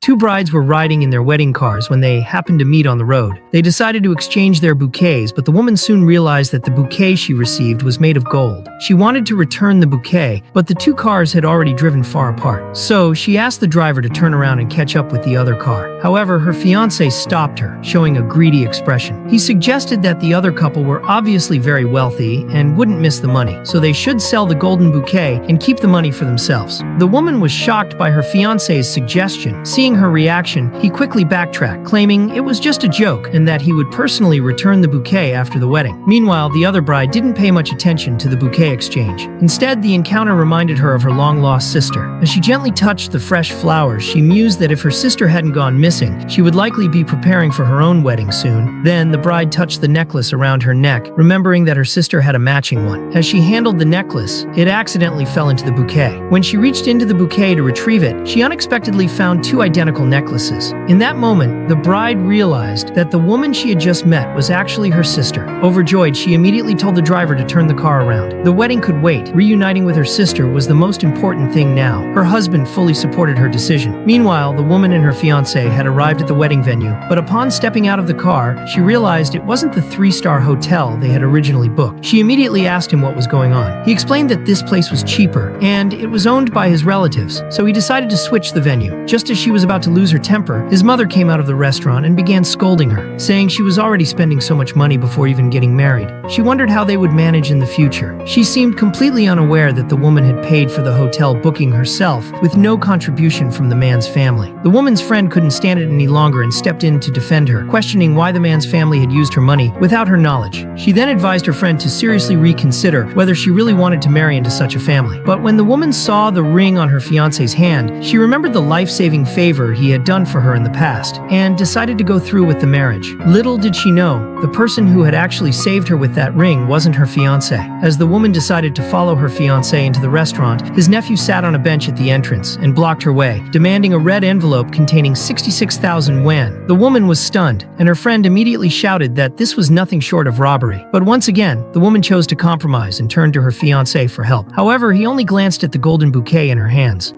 Two brides were riding in their wedding cars when they happened to meet on the road. They decided to exchange their bouquets, but the woman soon realized that the bouquet she received was made of gold. She wanted to return the bouquet, but the two cars had already driven far apart. So she asked the driver to turn around and catch up with the other car. However, her fiancé stopped her, showing a greedy expression. He suggested that the other couple were obviously very wealthy and wouldn't miss the money, so they should sell the golden bouquet and keep the money for themselves. The woman was shocked by her fiancé's suggestion. Seeing her reaction, he quickly backtracked, claiming it was just a joke and that he would personally return the bouquet after the wedding. Meanwhile, the other bride didn't pay much attention to the bouquet exchange. Instead, the encounter reminded her of her long-lost sister. As she gently touched the fresh flowers, she mused that if her sister hadn't gone missing, she would likely be preparing for her own wedding soon. Then, the bride touched the necklace around her neck, remembering that her sister had a matching one. As she handled the necklace, it accidentally fell into the bouquet. When she reached into the bouquet to retrieve it, she unexpectedly found two identical necklaces. In that moment, the bride realized that the woman she had just met was actually her sister. Overjoyed, she immediately told the driver to turn the car around. The wedding could wait. Reuniting with her sister was the most important thing now. Her husband fully supported her decision. Meanwhile, the woman and her fiancé had arrived at the wedding venue, but upon stepping out of the car, she realized it wasn't the three-star hotel they had originally booked. She immediately asked him what was going on. He explained that this place was cheaper, and it was owned by his relatives, so he decided to switch the venue. Just as she was about to lose her temper, his mother came out of the restaurant and began scolding her, saying she was already spending so much money before even getting married. She wondered how they would manage in the future. She seemed completely unaware that the woman had paid for the hotel booking herself, with no contribution from the man's family. The woman's friend couldn't stand it any longer and stepped in to defend her, questioning why the man's family had used her money without her knowledge. She then advised her friend to seriously reconsider whether she really wanted to marry into such a family. But when the woman saw the ring on her fiancé's hand, she remembered the life-saving favor he had done for her in the past, and decided to go through with the marriage. Little did she know, the person who had actually saved her with that ring wasn't her fiancé. As the woman decided to follow her fiancé into the restaurant, his nephew sat on a bench at the entrance and blocked her way, demanding a red envelope containing 66,000 yuan. The woman was stunned, and her friend immediately shouted that this was nothing short of robbery. But once again, the woman chose to compromise and turned to her fiancé for help. However, he only glanced at the golden bouquet in her hands.